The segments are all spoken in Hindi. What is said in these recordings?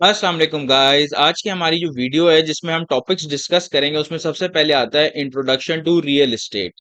अस्सलाम वालेकुम गाइस। आज की हमारी जो वीडियो है जिसमें हम टॉपिक्स डिस्कस करेंगे उसमें सबसे पहले आता है इंट्रोडक्शन टू रियल एस्टेट।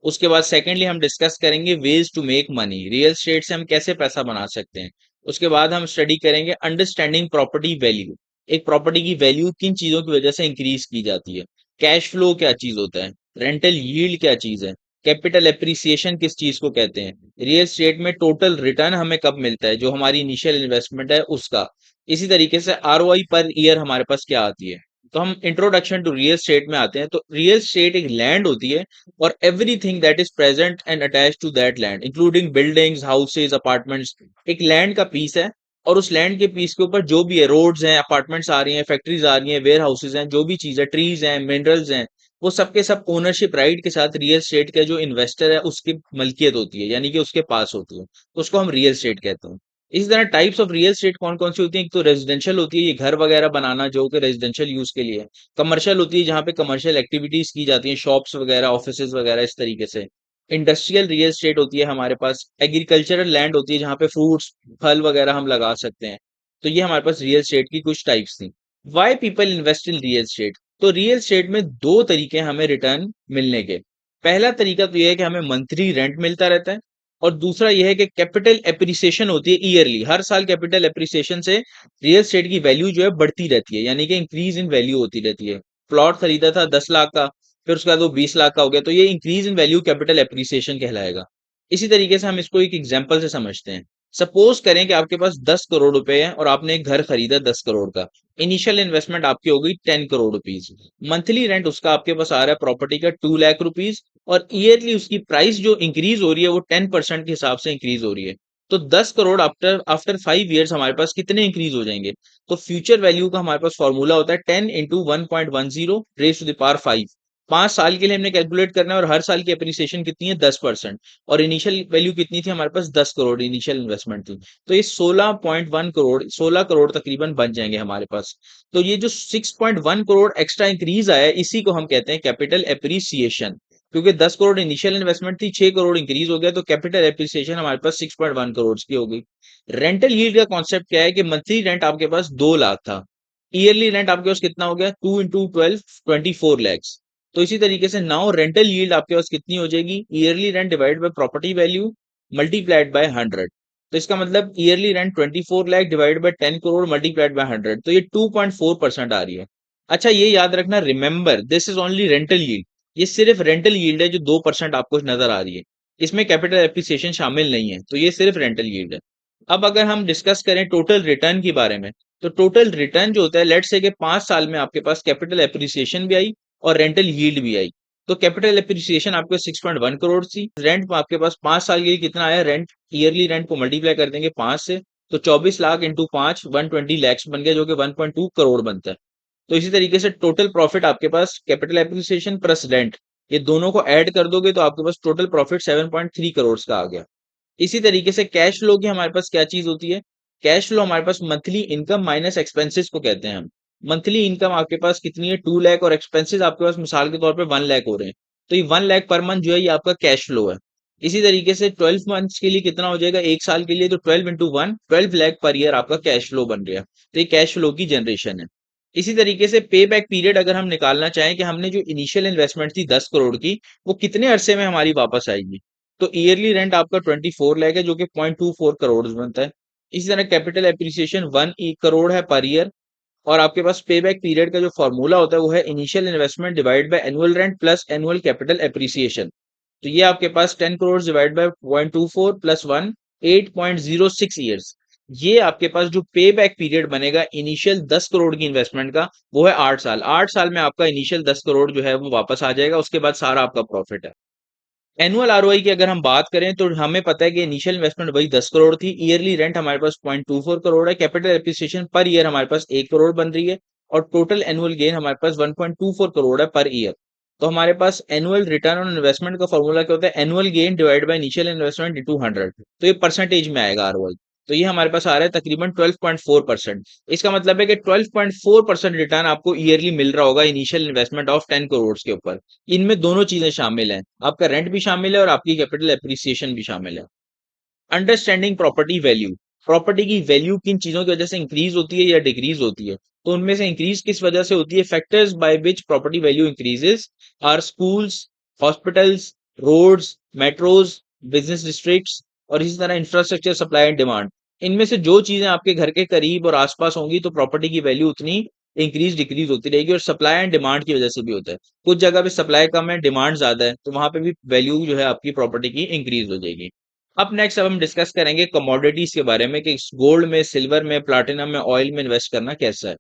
उसके बाद सेकेंडली हम डिस्कस करेंगे ways to make money, real estate से हम कैसे पैसा बना सकते हैं। उसके बाद हम स्टडी करेंगे अंडरस्टैंडिंग प्रॉपर्टी वैल्यू, एक प्रॉपर्टी की वैल्यू किन चीजों की वजह से इंक्रीज की जाती है। कैश फ्लो क्या चीज होता है, रेंटल यील्ड क्या चीज है, कैपिटल एप्रिसिएशन किस चीज को कहते हैं, रियल एस्टेट में टोटल रिटर्न हमें कब मिलता है जो हमारी इनिशियल इन्वेस्टमेंट है उसका। इसी तरीके से आरओआई पर ईयर हमारे पास क्या आती है। तो हम इंट्रोडक्शन टू रियल स्टेट में आते हैं। तो रियल स्टेट एक लैंड होती है और everything that is present and attach to that land including buildings, houses, apartments, एक लैंड का पीस है। और उस लैंड के पीस के ऊपर जो भी है, रोड्स हैं, अपार्टमेंट्स आ रही हैं, फैक्ट्रीज आ रही हैं, वेयर हाउसेज हैं, जो भी चीज है, ट्रीज हैं, मिनरल्स हैं, वो सबके सब ओनरशिप राइट के साथ रियल स्टेट का जो इन्वेस्टर है उसकी मलकियत होती है, यानी कि उसके पास होती है। तो उसको हम रियल स्टेट कहते हैं। इसी तरह टाइप्स ऑफ रियल एस्टेट कौन कौन सी होती है। एक तो रेजिडेंशियल होती है, ये घर वगैरह बनाना जो कि रेजिडेंशियल यूज के लिए है। कमर्शियल होती है जहाँ पे कमर्शियल एक्टिविटीज की जाती हैं, शॉप्स वगैरह, ऑफिसेज वगैरह, इस तरीके से। इंडस्ट्रियल रियल एस्टेट होती है हमारे पास। एग्रीकल्चरल लैंड होती है जहाँ पे फ्रूट्स, फल वगैरह हम लगा सकते हैं। तो ये हमारे पास रियल एस्टेट की कुछ टाइप्स थी। Why people invest in real estate. तो रियल एस्टेट में दो तरीके हैं हमें रिटर्न मिलने के। पहला तरीका तो यह है कि हमें मंथली रेंट मिलता रहता है। और दूसरा यह है कि कैपिटल एप्रिसिएशन होती है ईयरली, हर साल कैपिटल एप्रिसिएशन से रियल एस्टेट की वैल्यू जो है बढ़ती रहती है, यानी कि इंक्रीज इन वैल्यू होती रहती है। प्लॉट खरीदा था 10 लाख का, फिर उसके बाद वो 20 लाख का हो गया, तो ये increase in value capital appreciation कहलाएगा। इसी तरीके से हम इसको एक एग्जाम्पल से समझते हैं। सपोज करें कि आपके पास 10 करोड़ रुपए है और आपने एक घर खरीदा 10 करोड़ का। इनिशियल इन्वेस्टमेंट आपकी हो गई 10 करोड़ रुपीज। मंथली रेंट उसका आपके पास आ रहा है प्रॉपर्टी का 2 लाख रुपीज। और ईयरली उसकी प्राइस जो इंक्रीज हो रही है वो 10% के हिसाब से इंक्रीज हो रही है। तो 10 करोड़ आफ्टर आफ्टर 5 ईयर्स हमारे पास कितने इंक्रीज हो जाएंगे। तो फ्यूचर वैल्यू का हमारे पास फॉर्मूला होता है 10 × 1.10 रेज टू द पावर 5। 5 साल के लिए हमने कैलकुलेट करना है और हर साल की अप्रिसिएशन कितनी है, 10%। और इनिशियल वैल्यू कितनी थी हमारे पास, 10 करोड़ इनिशियल इन्वेस्टमेंट थी। तो ये 16.1 करोड़, 16 करोड़ तकरीबन बन जाएंगे हमारे पास। तो ये जो 6.1 करोड़ एक्स्ट्रा इंक्रीज आया है इसी को हम कहते हैं कैपिटल एप्रिसिएशन। क्योंकि 10 करोड़ इनिशियल इन्वेस्टमेंट थी, 6 करोड़ इंक्रीज हो गया, तो कैपिटल एप्रिसिएशन हमारे पास 6.1 करोड़ की हो गई। रेंटल यील्ड का कॉन्सेप्ट क्या है कि मंथली रेंट आपके पास 2 लाख था, ईयरली रेंट आपके पास कितना हो गया, 2 × 12 24 लैक्स। तो इसी तरीके से नाउ रेंटल यील्ड आपके पास कितनी हो जाएगी, yearly rent divide by property value multiplied by 100। तो इसका मतलब yearly rent 24 lakh divide by 10 crore multiplied by 100, तो ये 2.4% आ रही है। अच्छा ये याद रखना, remember this is only rental yield. ये सिर्फ रेंटल यील्ड है जो 2% आपको नजर आ रही है। इसमें कैपिटल एप्रिसिएशन शामिल नहीं है, तो ये सिर्फ रेंटल यील्ड है। अब अगर हम डिस्कस करें टोटल रिटर्न के बारे में, तो टोटल रिटर्न जो होता है, लेट्स से कि 5 साल में आपके पास कैपिटल एप्रिसिएशन भी आई और रेंटल यील्ड भी आई। तो कैपिटल एप्रिसिएशन आपके 6.1 करोड़ थी, रेंट आपके पास 5 साल के लिए कितना आया, रेंट ईयरली रेंट को मल्टीप्लाई कर देंगे 5 से, तो 24 लाख इंटू 5 120 लैक्स बन गया, जो कि 1.2 करोड़ बनता है। तो इसी तरीके से टोटल प्रॉफिट आपके पास कैपिटल एप्रिसिएशन प्लस रेंट, ये दोनों को ऐड कर दोगे तो आपके पास टोटल प्रॉफिट 7.3 करोड़ का आ गया। इसी तरीके से कैश फ्लो की हमारे पास क्या चीज होती है। कैश फ्लो हमारे पास मंथली इनकम माइनस एक्सपेंसेस को कहते हैं हम। मंथली इनकम आपके पास कितनी है, 2 लाख, और एक्सपेंसेस आपके पास मिसाल के तौर पे 1 लाख हो रहे हैं। तो ये 1 लाख पर मंथ जो है ये आपका कैश फ्लो है। इसी तरीके से 12 मंथ्स के लिए कितना हो जाएगा, 1 साल के लिए, तो 12 × 1 12 लाख पर ईयर आपका कैश फ्लो बन गया। तो ये कैश फ्लो की जनरेशन है। इसी तरीके से पे बैक पीरियड अगर हम निकालना चाहें कि हमने जो इनिशियल इन्वेस्टमेंट थी 10 करोड़ की, वो कितने अरसे में हमारी वापस आएगी, तो ईयरली रेंट आपका 24 लाख है जो कि 0.24 करोड़ बनता है। इसी तरह कैपिटल एप्रिसिएशन 1 करोड़ है पर ईयर। और आपके पास पे बैक पीरियड का जो फॉर्मूला होता है वो है initial investment divide by annual rent plus annual capital appreciation. तो ये आपके पास 10 crore divide by 0.24 plus 1 8.06 years. ये आपके पास जो पे बैक पीरियड बनेगा इनिशियल 10 करोड़ की इन्वेस्टमेंट का, वो है 8 साल। 8 साल में आपका इनिशियल 10 करोड़ जो है वो वापस आ जाएगा, उसके बाद सारा आपका प्रॉफिट है। एनुअल आरओआई की अगर हम बात करें तो हमें पता है कि इनिशियल इन्वेस्टमेंट वही 10 करोड़ थी, ईयरली रेंट हमारे पास 0.24 करोड़ है, कैपिटल एप्रिसिएशन पर ईयर हमारे पास 1 करोड़ बन रही है, और टोटल एनुअल गेन हमारे पास 1.24 करोड़ है पर ईयर। तो हमारे पास एनुअल रिटर्न ऑन इन्वेस्टमेंट का फॉर्मूला क्या होता है, annual gain divide by initial investment into 100। तो ये परसेंटेज में आएगा आरओआई। तो ये हमारे पास आ रहा है तकरीबन 12.4%। इसका मतलब है कि 12.4% रिटर्न आपको ईयरली मिल रहा होगा इनिशियल इन्वेस्टमेंट ऑफ 10 करोड़ के ऊपर। इनमें दोनों चीजें शामिल हैं, आपका रेंट भी शामिल है और आपकी कैपिटल एप्रिसिएशन भी शामिल है। Understanding property value. प्रॉपर्टी की वैल्यू किन चीजों की वजह से इंक्रीज होती है या डिक्रीज होती है? तो उनमें से इंक्रीज किस वजह से होती है? Factors by which property value increases are schools, hospitals, roads, metros, business districts, और इसी तरह इंफ्रास्ट्रक्चर, सप्लाई एंड डिमांड। इनमें से जो चीजें आपके घर के करीब और आसपास होंगी तो प्रॉपर्टी की वैल्यू उतनी इंक्रीज डिक्रीज होती रहेगी, और सप्लाई एंड डिमांड की वजह से भी होता है। कुछ जगह पे सप्लाई कम है, डिमांड ज्यादा है, तो वहां पे भी वैल्यू जो है आपकी प्रॉपर्टी की इंक्रीज हो जाएगी। अब नेक्स्ट अब हम डिस्कस करेंगे कमोडिटीज के बारे में कि गोल्ड में, सिल्वर में, प्लाटिनम में, ऑयल में इन्वेस्ट करना कैसा है।